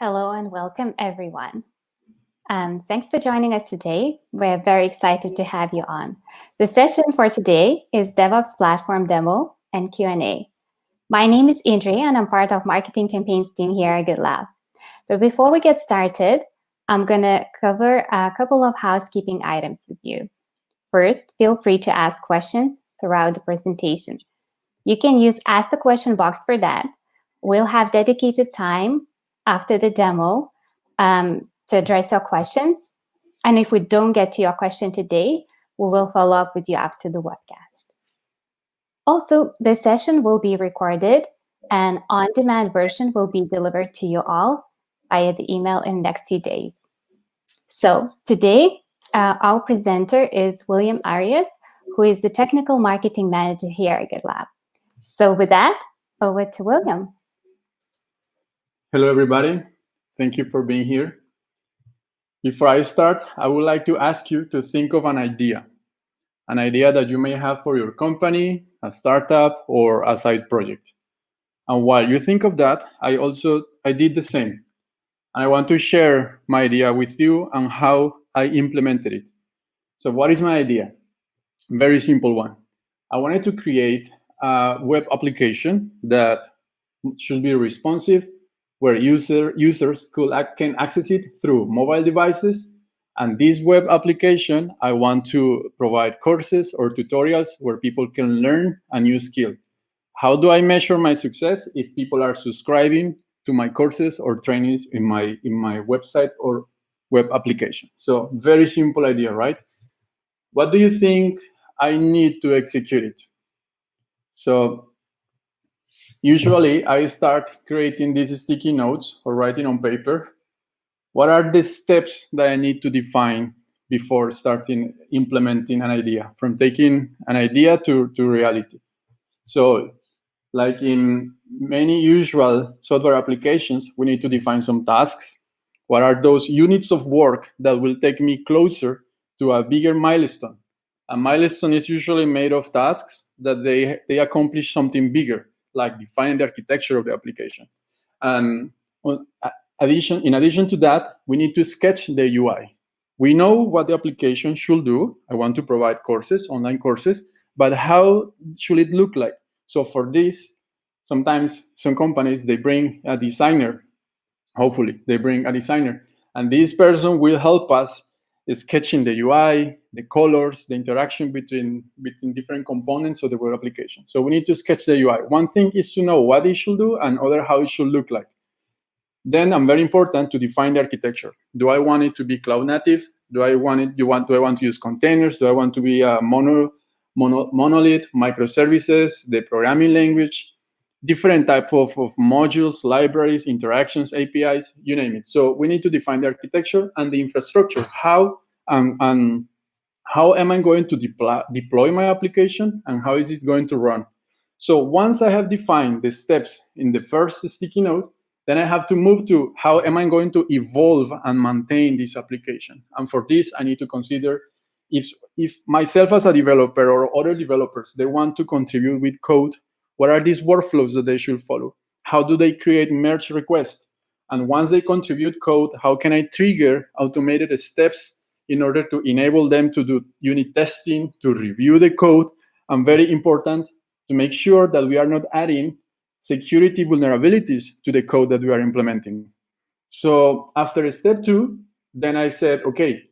Hello and welcome, everyone. Thanks for joining us today. We're very excited to have you on. The session for today is DevOps Platform Demo and Q&A. My name is Indri, and I'm part of Marketing Campaigns team here at GitLab. But before we get started, I'm going to cover a couple of housekeeping items with you. First, feel free to ask questions throughout the presentation. You can use Ask the Question box for that. We'll have dedicated time after the demo to address your questions. And if we don't get to your question today, we will follow up with you after the webcast. Also, the session will be recorded and on-demand version will be delivered to you all via the email in the next few days. So today, our presenter is William Arias, who is the Technical Marketing Manager here at GitLab. So with that, over to William. Hello, everybody. Thank you for being here. Before I start, I would like to ask you to think of an idea that you may have for your company, a startup, or a side project. And while you think of that, I did the same. And I want to share my idea with you and how I implemented it. So what is my idea? Very simple one. I wanted to create a web application that should be responsive, where users can access it through mobile devices. And this web application, I want to provide courses or tutorials where people can learn a new skill. How do I measure my success? If people are subscribing to my courses or trainings in my website or web application. So very simple idea, right? What do you think I need to execute it? So usually, I start creating these sticky notes or writing on paper. What are the steps that I need to define before starting implementing an idea, from taking an idea to reality? So, like in many usual software applications, we need to define some tasks. What are those units of work that will take me closer to a bigger milestone? A milestone is usually made of tasks that they accomplish something bigger, like defining the architecture of the application. And in addition to that, we need to sketch the UI. We know what the application should do. I want to provide courses, online courses, but how should it look like? So for this, sometimes some companies, they bring a designer. Hopefully, they bring a designer. And this person will help us sketching the UI, the colors, the interaction between different components of the web application. So we need to sketch the UI. One thing is to know what it should do, and other how it should look like. Then very important to define the architecture. Do I want it to be cloud native? Do I want to use containers? Do I want to be a monolith, microservices, the programming language? Different type of modules, libraries, interactions, APIs, you name it. So we need to define the architecture and the infrastructure. How am I going to deploy my application, and how is it going to run? So once I have defined the steps in the first sticky note, then I have to move to how am I going to evolve and maintain this application. And for this, I need to consider if myself as a developer or other developers, they want to contribute with code, what are these workflows that they should follow? How do they create merge requests? And once they contribute code, how can I trigger automated steps in order to enable them to do unit testing, to review the code, and very important, to make sure that we are not adding security vulnerabilities to the code that we are implementing. So after step 2, then I said, okay,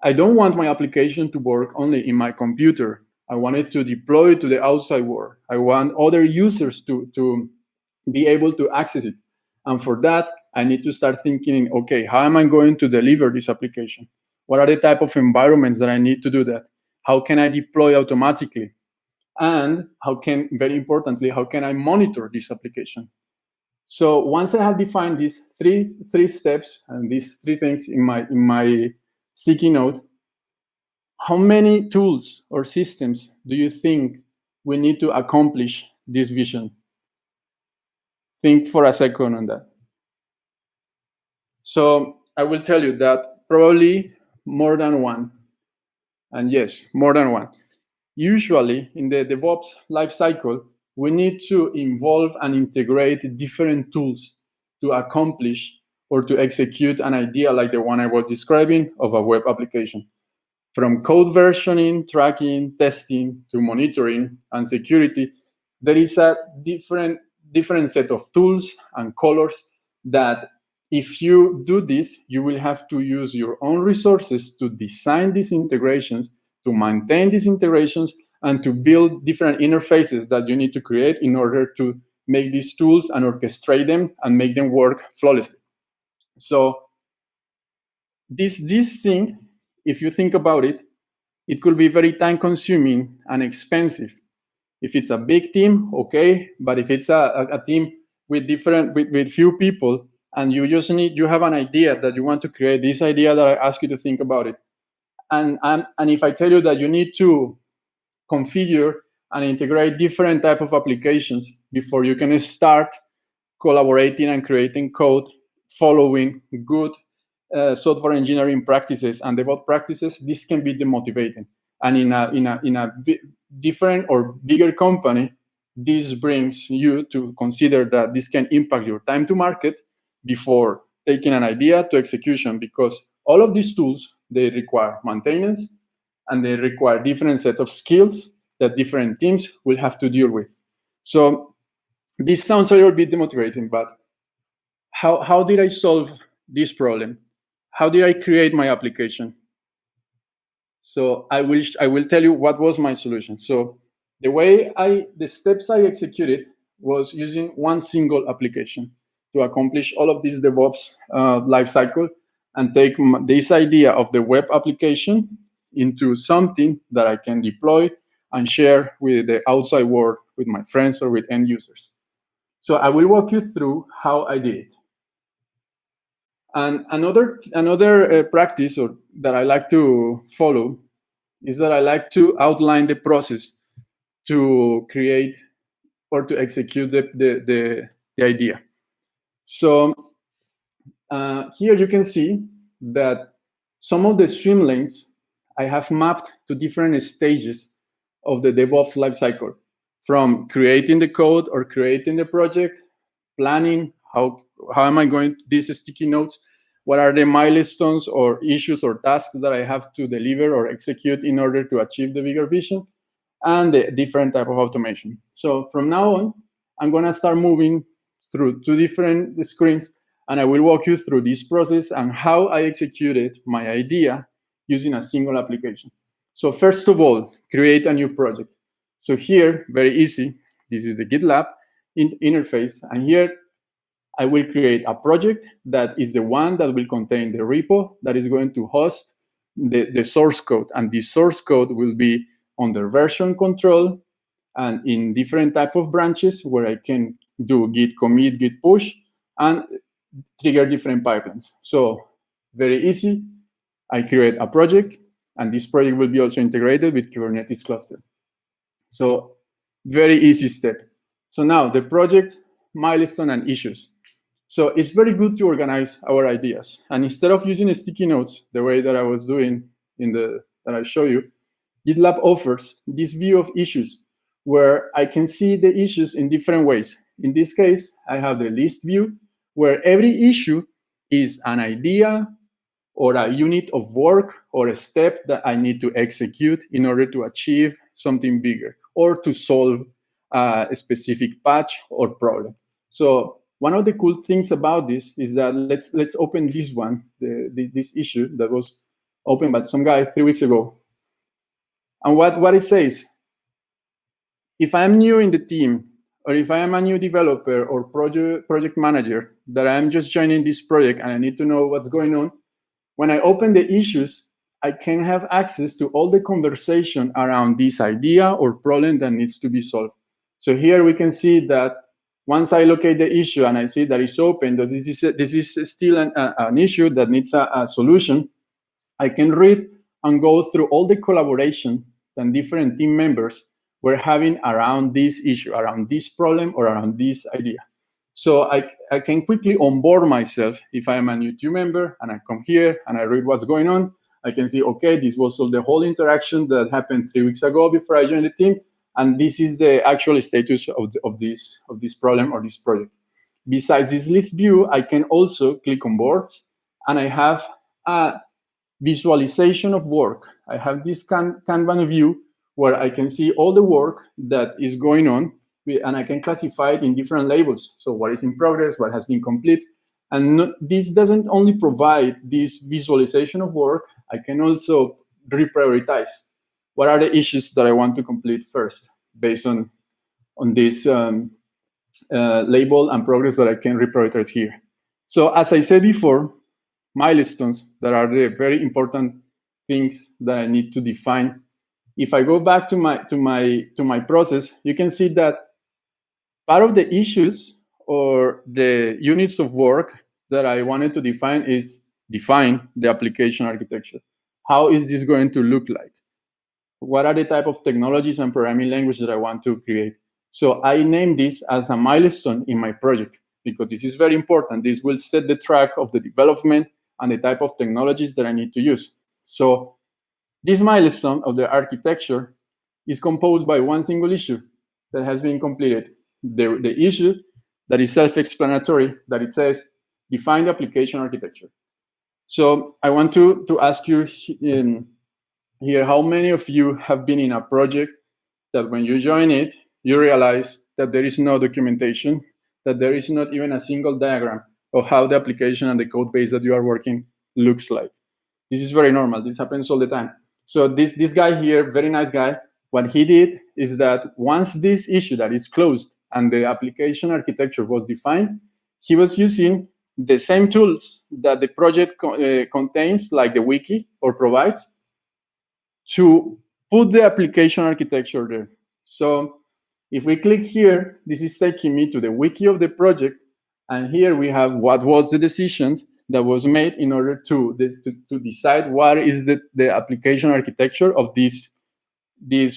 I don't want my application to work only in my computer. I wanted to deploy it to the outside world. I want other users to be able to access it. And for that, I need to start thinking, okay, how am I going to deliver this application? What are the type of environments that I need to do that? How can I deploy automatically? And very importantly, how can I monitor this application? So once I have defined these three steps and these 3 things in my sticky note, how many tools or systems do you think we need to accomplish this vision? Think for a second on that. So I will tell you that probably more than one. And yes, more than one. Usually in the DevOps lifecycle, we need to involve and integrate different tools to accomplish or to execute an idea like the one I was describing of a web application. From code versioning, tracking, testing, to monitoring and security, there is a different set of tools and colors that if you do this, you will have to use your own resources to design these integrations, to maintain these integrations, and to build different interfaces that you need to create in order to make these tools and orchestrate them and make them work flawlessly. So this thing, if you think about it, it could be very time-consuming and expensive. If it's a big team, okay, but if it's a team with few people, and you have an idea that you want to create, this idea that I ask you to think about it, and if I tell you that you need to configure and integrate different type of applications before you can start collaborating and creating code following good software engineering practices and DevOps practices, this can be demotivating. And in a different or bigger company, this brings you to consider that this can impact your time to market before taking an idea to execution, because all of these tools, they require maintenance and they require different set of skills that different teams will have to deal with. So this sounds a little bit demotivating, but how did I solve this problem? How did I create my application? So I will tell you what was my solution. So the steps I executed was using one single application to accomplish all of this DevOps lifecycle and take this idea of the web application into something that I can deploy and share with the outside world, with my friends or with end users. So I will walk you through how I did it. And another practice that I like to follow is that I like to outline the process to create or to execute the idea. So here you can see that some of the swim lanes I have mapped to different stages of the DevOps lifecycle, from creating the code or creating the project, planning, how am I going to these sticky notes, what are the milestones or issues or tasks that I have to deliver or execute in order to achieve the bigger vision, and the different type of automation. So from now on, I'm going to start moving through two different screens, and I will walk you through this process and how I executed my idea using a single application. So first of all, create a new project. So here, very easy, this is the GitLab interface, and here I will create a project that is the one that will contain the repo that is going to host the source code, and this source code will be under version control and in different type of branches where I can do git commit, git push, and trigger different pipelines. So very easy. I create a project, and this project will be also integrated with Kubernetes cluster. So very easy step. So now the project, milestone, and issues. So it's very good to organize our ideas. And instead of using sticky notes, the way that I was doing that I show you, GitLab offers this view of issues where I can see the issues in different ways. In this case, I have the list view where every issue is an idea or a unit of work or a step that I need to execute in order to achieve something bigger or to solve a specific patch or problem. So one of the cool things about this is that let's open this one, this issue that was opened by some guy 3 weeks ago. And what it says, if I'm new in the team, or if I am a new developer or project manager, that I'm just joining this project and I need to know what's going on, when I open the issues, I can have access to all the conversation around this idea or problem that needs to be solved. So here we can see that once I locate the issue and I see that it's open, that this is still an issue that needs a solution, I can read and go through all the collaboration that different team members were having around this issue, around this problem, or around this idea. So I can quickly onboard myself if I am a new team member and I come here and I read what's going on. I can see, okay, this was all the whole interaction that happened 3 weeks ago before I joined the team. And this is the actual status of this problem or this project. besides this list view, I can also click on boards, and I have a visualization of work. I have this Kanban view where I can see all the work that is going on, and I can classify it in different labels. So what is in progress, what has been complete. And this doesn't only provide this visualization of work, I can also reprioritize. What are the issues that I want to complete first based on this label and progress that I can reprioritize here. So as I said before, milestones that are the very important things that I need to define. If I go back to my process, you can see that part of the issues or the units of work that I wanted to define is define the application architecture. How is this going to look like? What are the type of technologies and programming language that I want to create? So I named this as a milestone in my project because this is very important. This will set the track of the development and the type of technologies that I need to use. So this milestone of the architecture is composed by one single issue that has been completed. The issue that is self-explanatory, that it says, define the application architecture. So I want to ask you here, how many of you have been in a project that when you join it, you realize that there is no documentation, that there is not even a single diagram of how the application and the code base that you are working looks like? This is very normal. This happens all the time. So this guy here, very nice guy, what he did is that once this issue that is closed and the application architecture was defined, he was using the same tools that the project contains, like the wiki or provides, to put the application architecture there. So if we click here, this is taking me to the wiki of the project. And here we have what was the decisions that was made in order to decide what is the application architecture of this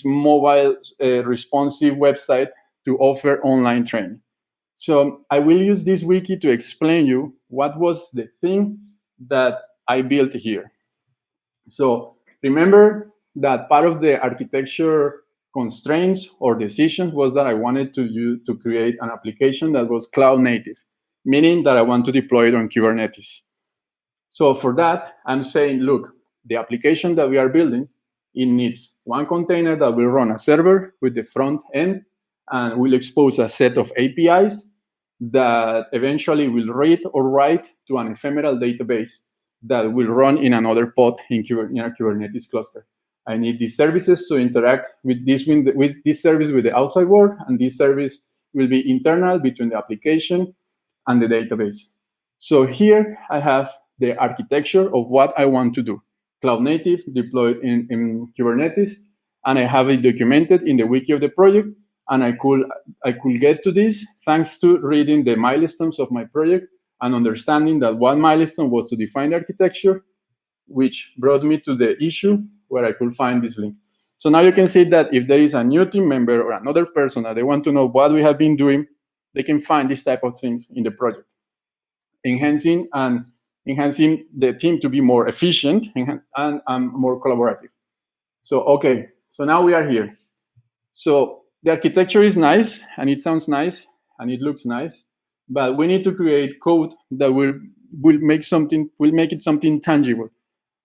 mobile responsive website to offer online training. So I will use this wiki to explain you what was the thing that I built here. So remember that part of the architecture constraints or decisions was that I wanted to create an application that was cloud native, meaning that I want to deploy it on Kubernetes. So for that, I'm saying, look, the application that we are building, it needs one container that will run a server with the front end and will expose a set of APIs that eventually will read or write to an ephemeral database that will run in another pod in a Kubernetes cluster. I need these services to interact with this service with the outside world, and this service will be internal between the application and the database. So here I have the architecture of what I want to do. Cloud native, deployed in Kubernetes, and I have it documented in the wiki of the project, and I could get to this thanks to reading the milestones of my project and understanding that one milestone was to define the architecture, which brought me to the issue where I could find this link. So now you can see that if there is a new team member or another person that they want to know what we have been doing, they can find this type of things in the project, enhancing the team to be more efficient and more collaborative. So, okay, so now we are here. So the architecture is nice, and it sounds nice, and it looks nice, but we need to create code that will make it something tangible.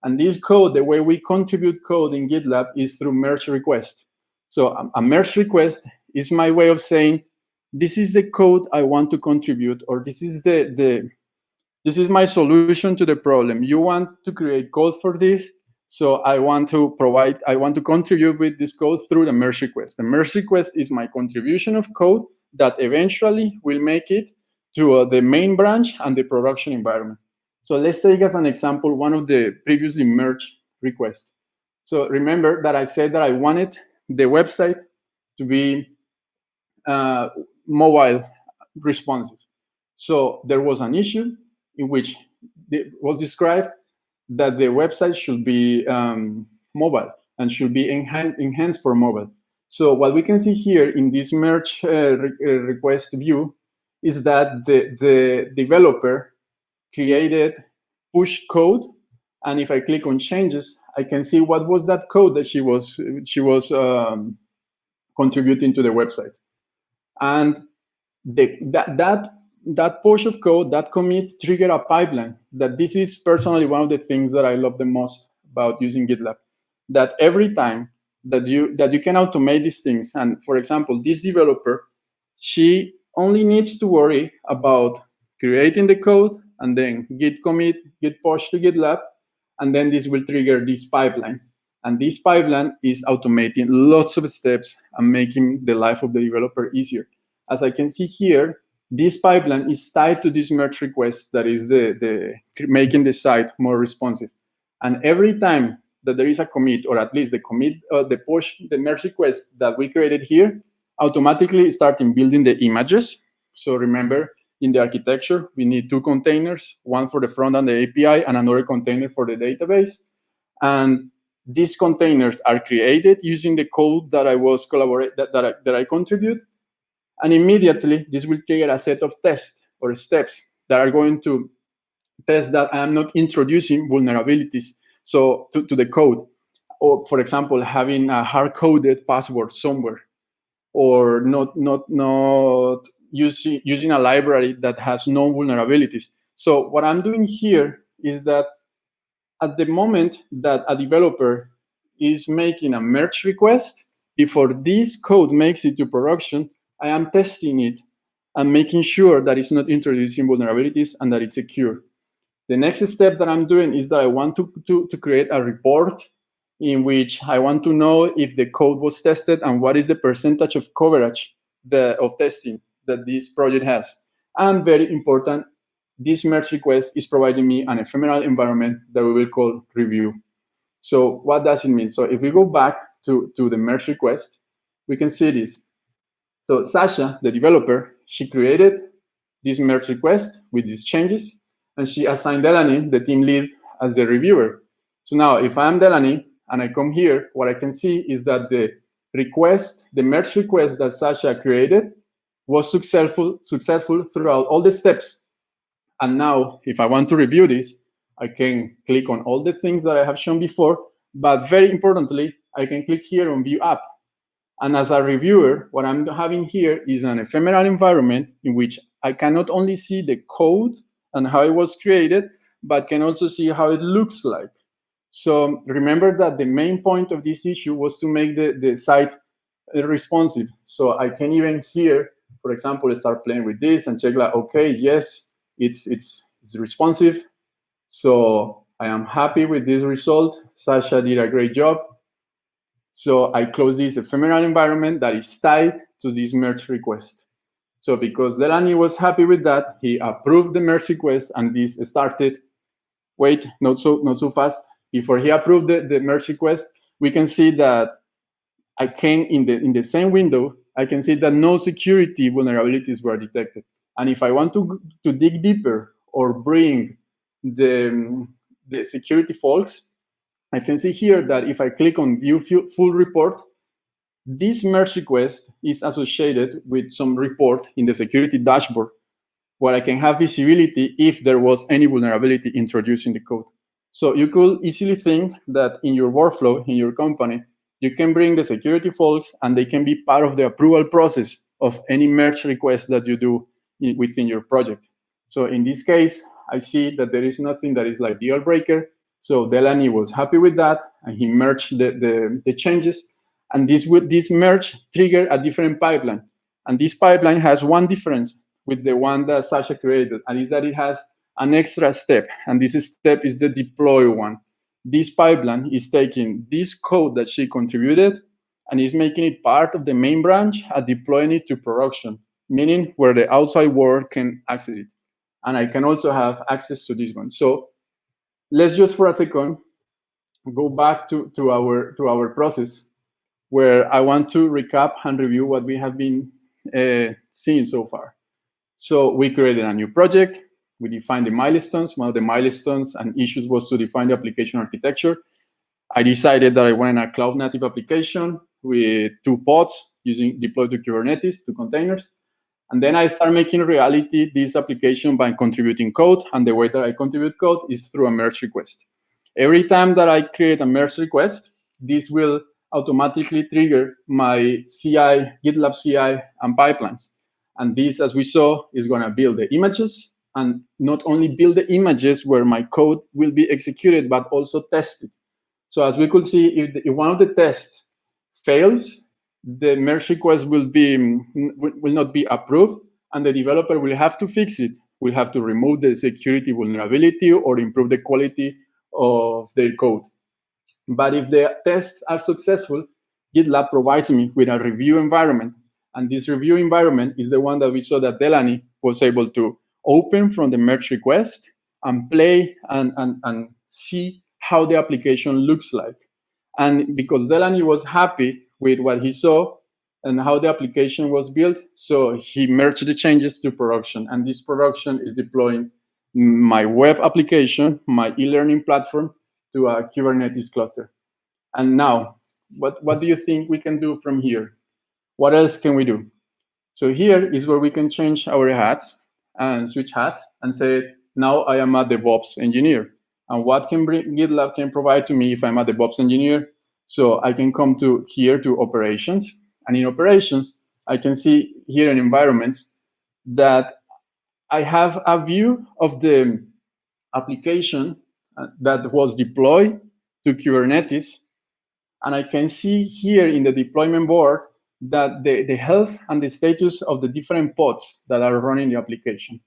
And this code, the way we contribute code in GitLab is through merge request. So a merge request is my way of saying, this is the code I want to contribute, or this is this is my solution to the problem. You want to create code for this, so I want to contribute with this code through the merge request. The merge request is my contribution of code that eventually will make it to the main branch and the production environment. So let's take as an example one of the previously merged requests. So remember that I said that I wanted the website to be mobile responsive. So there was an issue in which it was described that the website should be mobile and should be enhanced for mobile. So what we can see here in this merge request view is that the developer created push code, and if I click on changes, I can see what was that code that she was contributing to the website. And that that push of code, that commit, trigger a pipeline. That this is personally one of the things that I love the most about using GitLab. That every time that you can automate these things, and for example, this developer, she only needs to worry about creating the code and then git commit, git push to GitLab, and then this will trigger this pipeline. And this pipeline is automating lots of steps and making the life of the developer easier. As I can see here, this pipeline is tied to this merge request that is the making the site more responsive. And every time that there is a commit, or at least the commit, the push, the merge request that we created here, automatically starting building the images. So remember, in the architecture, we need two containers, one for the front and the API, and another container for the database. And these containers are created using the code that I was that I contribute. And immediately, this will trigger a set of tests or steps that are going to test that I am not introducing vulnerabilities to the code. Or, for example, having a hard-coded password somewhere, or not using a library that has no vulnerabilities. So what I'm doing here is that at the moment that a developer is making a merge request, before this code makes it to production, I am testing it and making sure that it's not introducing vulnerabilities and that it's secure. The next step that I'm doing is that I want to create a report in which I want to know if the code was tested and what is the percentage of coverage of testing that this project has. And very important, this merge request is providing me an ephemeral environment that we will call review. So what does it mean? So if we go back to the merge request, we can see this. So Sasha, the developer, she created this merge request with these changes, and she assigned Delaney, the team lead, as the reviewer. So now if I'm Delaney and I come here, what I can see is that the merge request that Sasha created was successful throughout all the steps. And now, if I want to review this, I can click on all the things that I have shown before, but very importantly, I can click here on View App. And as a reviewer, what I'm having here is an ephemeral environment in which I can not only see the code and how it was created, but can also see how it looks like. So remember that the main point of this issue was to make the site responsive. So I can even here, for example, start playing with this and check like, okay, yes, it's responsive. So I am happy with this result. Sasha did a great job. So I close this ephemeral environment that is tied to this merge request. So because Delaney was happy with that, he approved the merge request, and this started. Wait, not so fast. Before he approved the merge request, we can see that I came in the same window. I can see that no security vulnerabilities were detected. And if I want to dig deeper or bring the security faults, I can see here that if I click on View Full Report, this merge request is associated with some report in the security dashboard where I can have visibility if there was any vulnerability introduced in the code. So you could easily think that in your workflow, in your company, you can bring the security faults and they can be part of the approval process of any merge request that you do within your project. So in this case, I see that there is nothing that is like deal breaker. So Delaney was happy with that, and he merged the changes. And this merge triggered a different pipeline. And this pipeline has one difference with the one that Sasha created, and is that it has an extra step. And this step is the deploy one. This pipeline is taking this code that she contributed and is making it part of the main branch and deploying it to production, meaning where the outside world can access it. And I can also have access to this one. So let's just for a second go back to our process, where I want to recap and review what we have been seeing so far. So we created a new project. We defined the milestones. One of the milestones and issues was to define the application architecture. I decided that I wanted a cloud native application with 2 pods deployed to Kubernetes, 2 containers. And then I start making reality this application by contributing code. And the way that I contribute code is through a merge request. Every time that I create a merge request, this will automatically trigger my CI, GitLab CI, and pipelines. And this, as we saw, is going to build the images, and not only build the images where my code will be executed, but also test it. So as we could see, if one of the tests fails, the merge request will not be approved, and the developer will have to fix it. Will have to remove the security vulnerability or improve the quality of their code. But if the tests are successful, GitLab provides me with a review environment. And this review environment is the one that we saw that Delaney was able to open from the merge request and play and see how the application looks like. And because Delaney was happy with what he saw and how the application was built, so he merged the changes to production. And this production is deploying my web application, my e-learning platform, to a Kubernetes cluster. And now, what do you think we can do from here? What else can we do? So here is where we can change our hats and switch hats and say, now I am a DevOps engineer. And what can GitLab can provide to me if I'm a DevOps engineer? So I can come to here to operations. And in operations, I can see here in environments that I have a view of the application that was deployed to Kubernetes. And I can see here in the deployment board that the health and the status of the different pods that are running the application.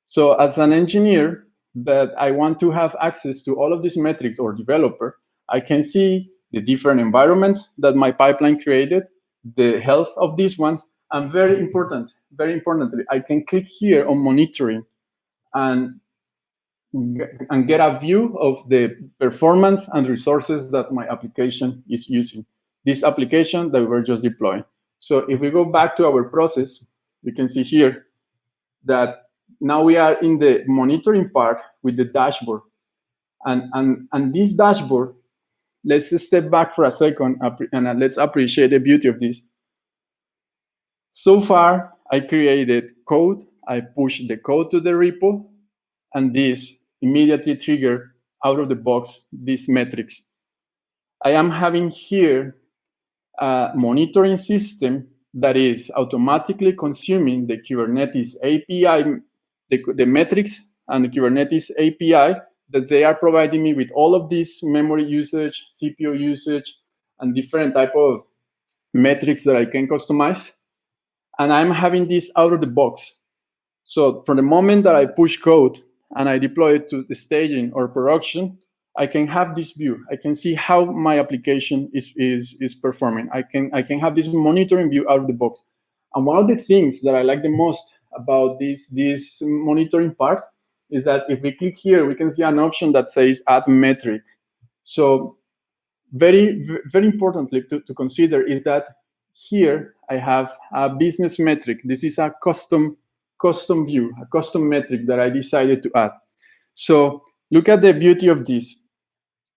So as an engineer that I want to have access to all of these metrics, or developer, I can see the different environments that my pipeline created, the health of these ones, and very importantly, I can click here on monitoring and get a view of the performance and resources that my application is using. This application that we're just deploying. So if we go back to our process, you can see here that now we are in the monitoring part with the dashboard. And this dashboard, let's step back for a second and let's appreciate the beauty of this. So far, I created code, I pushed the code to the repo, and this immediately trigger out of the box these metrics. I am having here a monitoring system that is automatically consuming the Kubernetes API, the metrics and the Kubernetes API that they are providing me with all of this memory usage, CPU usage, and different type of metrics that I can customize. And I'm having this out of the box. So from the moment that I push code and I deploy it to the staging or production, I can have this view. I can see how my application is performing. I can have this monitoring view out of the box. And one of the things that I like the most about this monitoring part is that if we click here, we can see an option that says add metric. So very, very importantly to consider is that here I have a business metric. This is a custom view, a custom metric that I decided to add. So look at the beauty of this.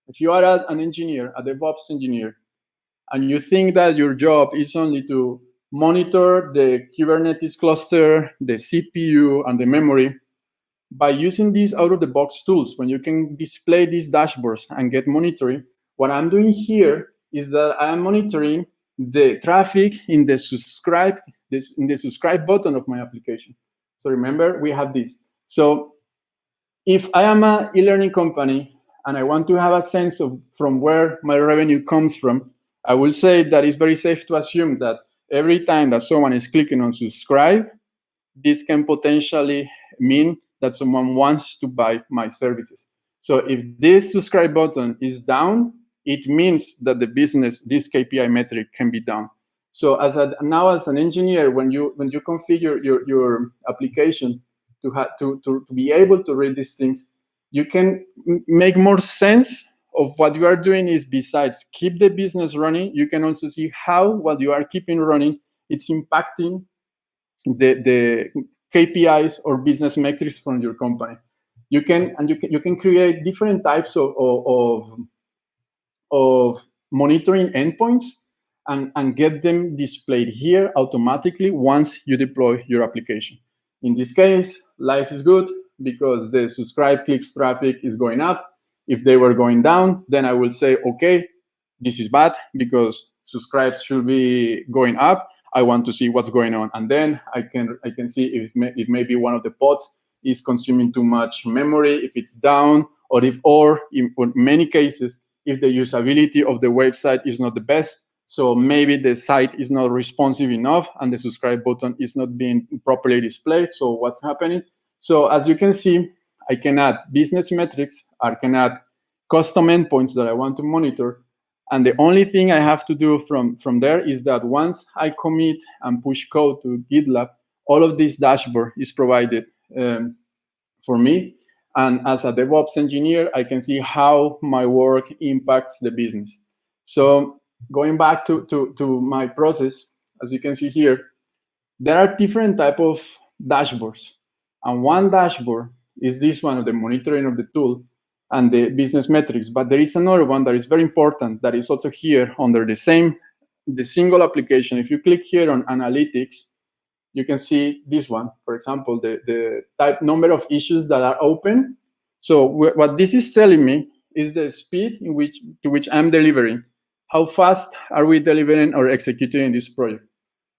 If you are an engineer, a DevOps engineer, and you think that your job is only to monitor the Kubernetes cluster, the CPU, and the memory, by using these out-of-the-box tools, when you can display these dashboards and get monitoring, what I'm doing here is that I'm monitoring the traffic in the subscribe button of my application. So remember, we have this. So if I am an e-learning company and I want to have a sense of from where my revenue comes from, I will say that it's very safe to assume that every time that someone is clicking on subscribe, this can potentially mean that someone wants to buy my services. So if this subscribe button is down, it means that the business, this KPI metric can be down. So as an engineer, when you configure your application to be able to read these things, you can make more sense of what you are doing. Is besides keep the business running, you can also see how what you are keeping running, it's impacting the KPIs or business metrics from your company. You can create different types of monitoring endpoints and get them displayed here automatically once you deploy your application. In this case, life is good because the subscribe clicks traffic is going up. If they were going down, then I will say, okay, this is bad because subscribes should be going up. I want to see what's going on. And then I can see if maybe one of the pods is consuming too much memory, if it's down, or in many cases, if the usability of the website is not the best. So maybe the site is not responsive enough and the subscribe button is not being properly displayed. So what's happening? So as you can see, I can add business metrics, I can add custom endpoints that I want to monitor. And the only thing I have to do from there is that once I commit and push code to GitLab, all of this dashboard is provided for me. And as a DevOps engineer, I can see how my work impacts the business. So going back to my process, as you can see here, there are different type of dashboards. And one dashboard is this one of the monitoring of the tool and the business metrics. But there is another one that is very important that is also here under the single application. If you click here on analytics, you can see this one, for example, the type number of issues that are open. So what this is telling me is the speed to which I'm delivering. How fast are we delivering or executing this project?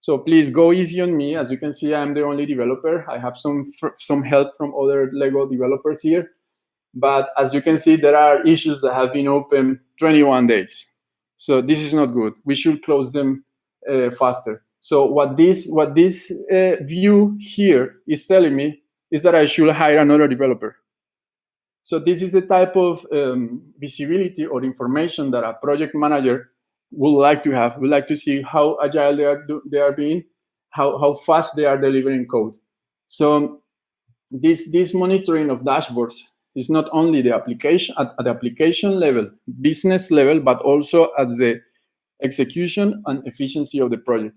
So please go easy on me. As you can see, I'm the only developer. I have some help from other Lego developers here. But as you can see, there are issues that have been open 21 days. So this is not good. We should close them faster. So what this view here is telling me is that I should hire another developer. So this is the type of visibility or information that a project manager would like to have. Would like to see how agile they are being, how fast they are delivering code. So this monitoring of dashboards is not only the application at the application level, business level, but also at the execution and efficiency of the project.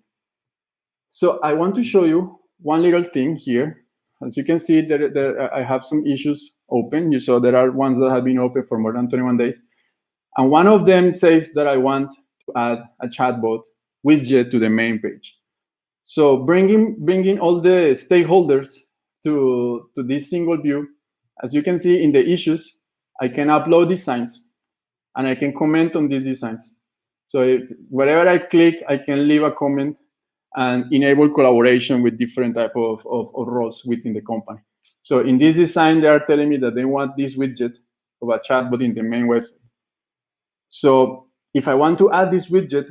So I want to show you one little thing here. As you can see, I have some issues open. You saw there are ones that have been open for more than 21 days. And one of them says that I want to add a chatbot widget to the main page. So bringing all the stakeholders to this single view, as you can see in the issues, I can upload designs and I can comment on these designs. So wherever I click, I can leave a comment and enable collaboration with different type of roles within the company. So in this design, they are telling me that they want this widget of a chatbot in the main website. So if I want to add this widget,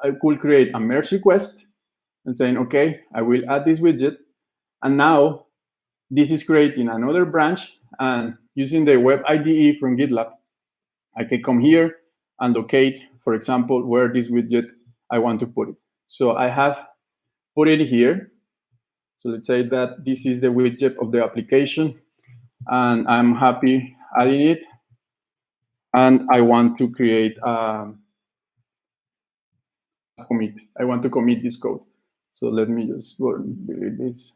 I could create a merge request and saying, okay, I will add this widget. And now this is creating another branch, and using the web IDE from GitLab, I can come here and locate, for example, where this widget I want to put it. So I have put it here. So let's say that this is the widget of the application, and I'm happy adding it. And I want to create a commit. I want to commit this code. So let me just go and delete this.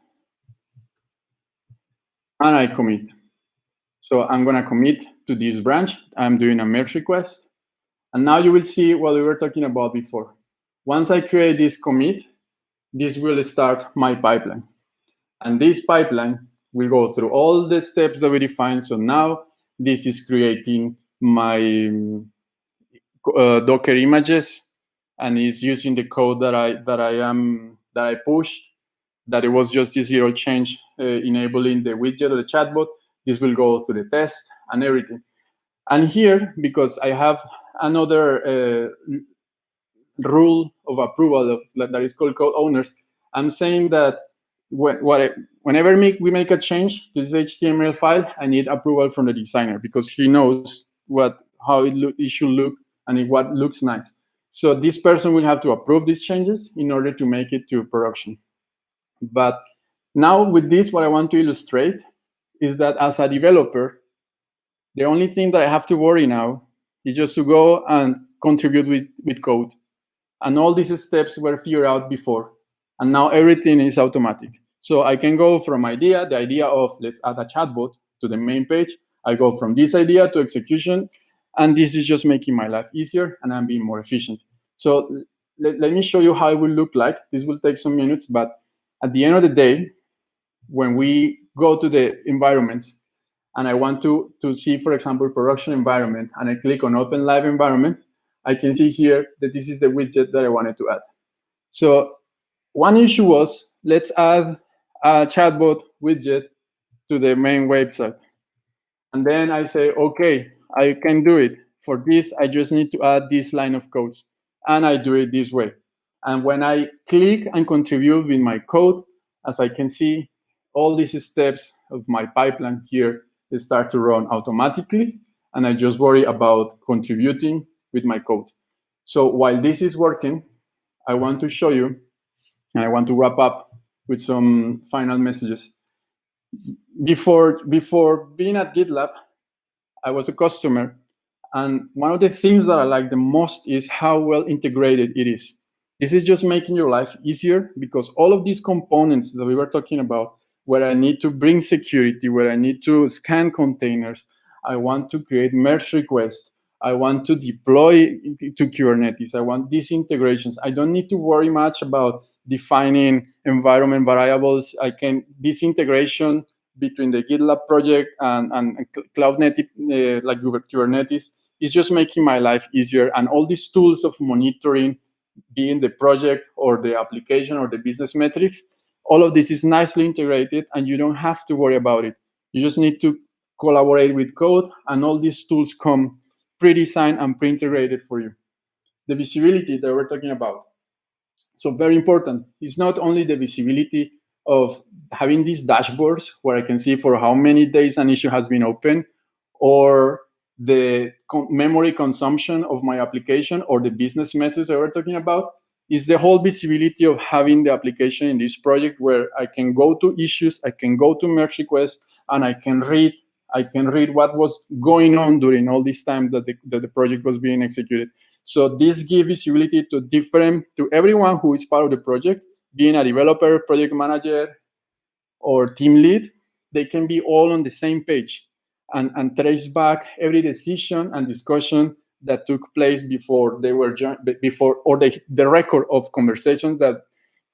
And I commit. So I'm going to commit to this branch. I'm doing a merge request. And now you will see what we were talking about before. Once I create this commit, this will start my pipeline. And this pipeline will go through all the steps that we defined. So now this is creating my Docker images, and is using the code that I pushed, that it was just this zero change enabling the widget or the chatbot. This will go through the test and everything. And here, because I have another rule of approval that is called code owners, I'm saying that whenever we make a change to this HTML file, I need approval from the designer, because he knows how it should look and what looks nice. So this person will have to approve these changes in order to make it to production. But now with this, what I want to illustrate is that as a developer, the only thing that I have to worry now is just to go and contribute with code. And all these steps were figured out before. And now everything is automatic. So I can go from the idea of let's add a chatbot to the main page. I go from this idea to execution. And this is just making my life easier, and I'm being more efficient. So let me show you how it will look like. This will take some minutes, but at the end of the day, when we go to the environments, and I want to see, for example, production environment, and I click on Open Live Environment, I can see here that this is the widget that I wanted to add. So one issue was, let's add a chatbot widget to the main website. And then I say, okay, I can do it. For this, I just need to add this line of codes. And I do it this way. And when I click and contribute with my code, as I can see, all these steps of my pipeline here, they start to run automatically. And I just worry about contributing with my code. So while this is working, I want to show you, and I want to wrap up with some final messages. Before being at GitLab, I was a customer, and one of the things that I like the most is how well integrated it is. This is just making your life easier, because all of these components that we were talking about, where I need to bring security, where I need to scan containers, I want to create merge requests, I want to deploy to Kubernetes, I want these integrations. I don't need to worry much about defining environment variables. This integration between the GitLab project and cloud native, like Kubernetes, is just making my life easier. And all these tools of monitoring, being the project or the application or the business metrics, all of this is nicely integrated, and you don't have to worry about it. You just need to collaborate with code, and all these tools come pre-designed and pre-integrated for you. The visibility that we're talking about. So very important. It's not only the visibility of having these dashboards where I can see for how many days an issue has been open, or the memory consumption of my application, or the business metrics that we're talking about. Is the whole visibility of having the application in this project, where I can go to issues, I can go to merge requests, and I can read what was going on during all this time that the project was being executed. So this gives visibility to everyone who is part of the project, being a developer, project manager, or team lead. They can be all on the same page and trace back every decision and discussion that took place before they were or the record of conversations that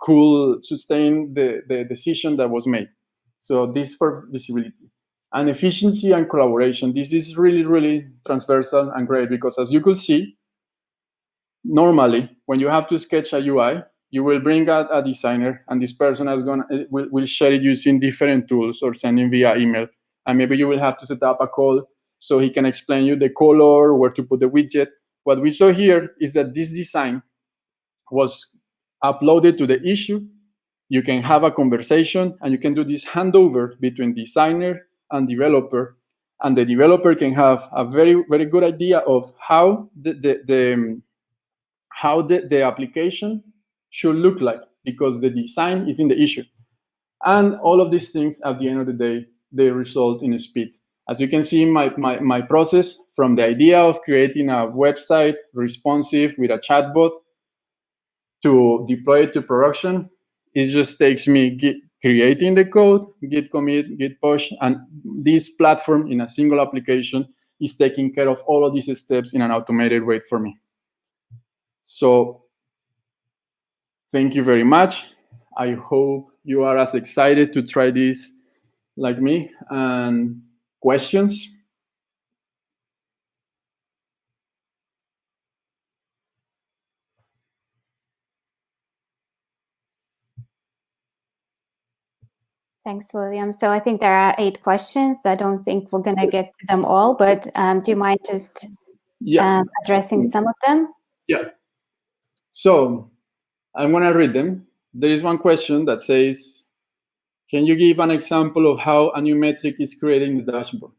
could sustain the decision that was made. So this for visibility. And efficiency and collaboration. This is really, really transversal and great, because as you could see, normally when you have to sketch a UI, you will bring out a designer, and this person will share it using different tools or sending via email. And maybe you will have to set up a call so he can explain you the color, where to put the widget. What we saw here is that this design was uploaded to the issue. You can have a conversation, and you can do this handover between designer and developer. And the developer can have a very, very good idea of how the application should look like, because the design is in the issue. And all of these things, at the end of the day, they result in speed. As you can see, my process from the idea of creating a website responsive with a chatbot to deploy it to production, it just takes me creating the code, git commit, git push, and this platform in a single application is taking care of all of these steps in an automated way for me. So thank you very much. I hope you are as excited to try this like me. And questions? Thanks, William. So I think there are 8 questions. I don't think we're going to get to them all, but do you mind just addressing some of them? Yeah. So I'm going to read them. There is one question that says, can you give an example of how a new metric is creating the dashboard?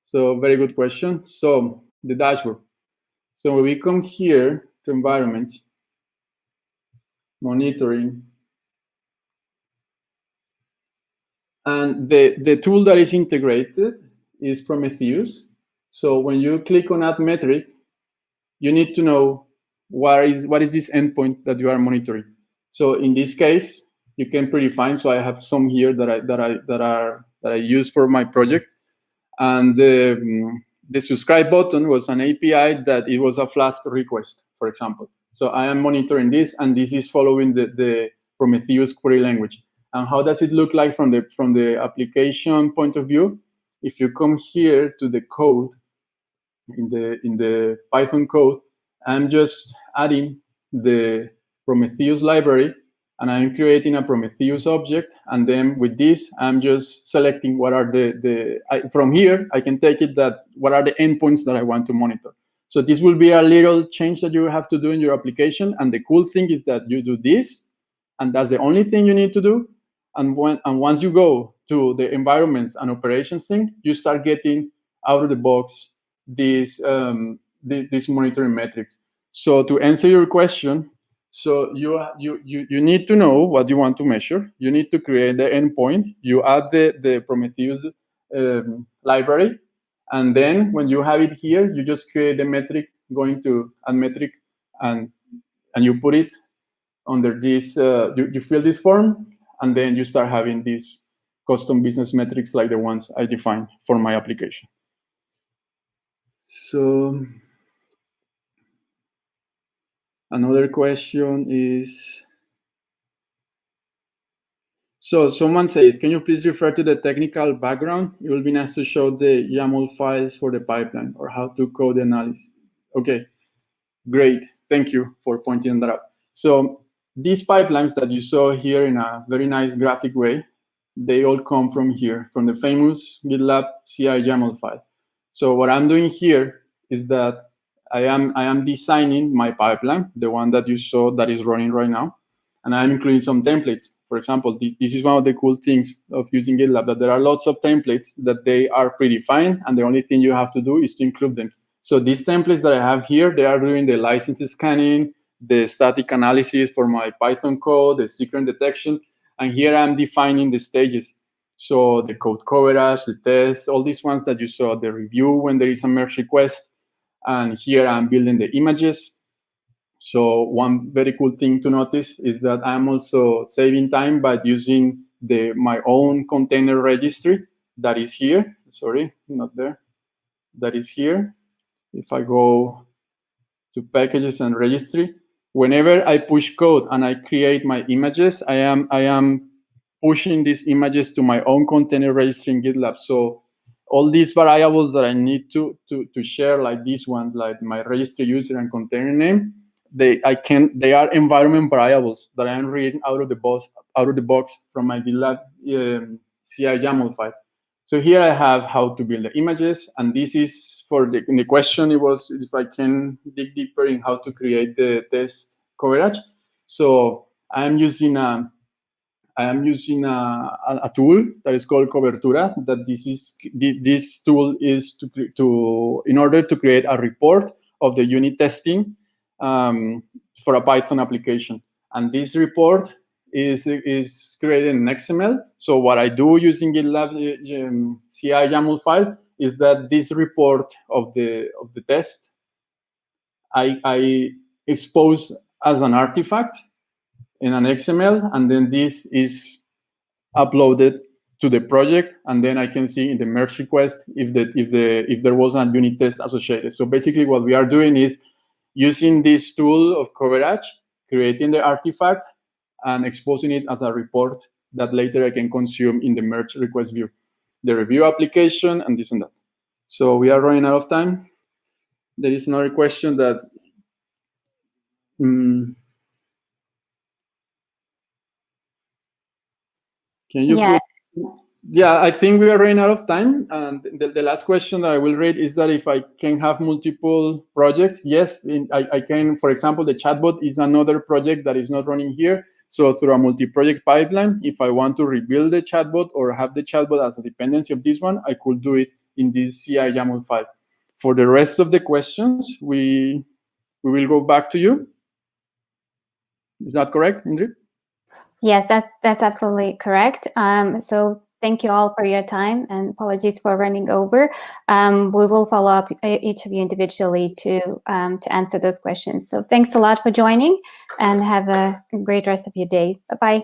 So very good question. So the dashboard. So when we come here to environments, monitoring, and the tool that is integrated is Prometheus. So when you click on add metric, you need to know what is this endpoint that you are monitoring. So in this case, you can predefine. So I have some here that I use for my project, and the subscribe button was an API that it was a Flask request, for example. So I am monitoring this, and this is following the Prometheus query language. And how does it look like from the application point of view? If you come here to the code, in the Python code, I'm just adding the Prometheus library, and I'm creating a Prometheus object. And then with this, I'm just selecting what are from here, I can take it that what are the endpoints that I want to monitor. So this will be a little change that you have to do in your application. And the cool thing is that you do this, and that's the only thing you need to do. And once you go to the environments and operations thing, you start getting out of the box these monitoring metrics. So to answer your question, so you need to know what you want to measure. You need to create the endpoint. You add the Prometheus library, and then when you have it here, you just create the metric going to a metric, and you put it under this. You fill this form, and then you start having these custom business metrics like the ones I defined for my application. So another question is, so someone says, can you please refer to the technical background? It will be nice to show the YAML files for the pipeline or how to code the analysis. Okay, great. Thank you for pointing that out. So these pipelines that you saw here in a very nice graphic way, they all come from here, from the famous GitLab CI YAML file. So what I'm doing here is that I am designing my pipeline, the one that you saw that is running right now, and I'm including some templates. For example, this is one of the cool things of using GitLab, that there are lots of templates that they are predefined, and the only thing you have to do is to include them. So these templates that I have here, they are doing the license scanning, the static analysis for my Python code, the secret detection, and here I'm defining the stages. So the code coverage, the test, all these ones that you saw, the review when there is a merge request, and here I'm building the images. So one very cool thing to notice is that I'm also saving time by using my own container registry that is here. Sorry, not there. That is here. If I go to packages and registry, whenever I push code and I create my images, I am pushing these images to my own container registry in GitLab. So all these variables that I need to share, like these ones, like my registry user and container name, they are environment variables that I am reading out of the box from my GitLab CI YAML file. So here I have how to build the images, and this is for the question. It was if I can dig deeper in how to create the test coverage. So I am using a tool that is called Cobertura. That this tool is in order to create a report of the unit testing for a Python application, and this report is created in XML. So what I do using GitLab CI YAML file is that this report of the test I expose as an artifact in an XML, and then this is uploaded to the project, and then I can see in the merge request if there was a unit test associated. So basically, what we are doing is using this tool of coverage, creating the artifact, and exposing it as a report that later I can consume in the merge request view, the review application, and this and that. So we are running out of time. There is another question that can you Yeah, I think we are running out of time. And the last question that I will read is that if I can have multiple projects. Yes, I can. For example, the chatbot is another project that is not running here. So through a multi-project pipeline, if I want to rebuild the chatbot or have the chatbot as a dependency of this one, I could do it in this CI YAML file. For the rest of the questions, we will go back to you. Is that correct, Ingrid? Yes, that's absolutely correct. So thank you all for your time, and apologies for running over. We will follow up each of you individually to answer those questions. So thanks a lot for joining, and have a great rest of your days. Bye-bye.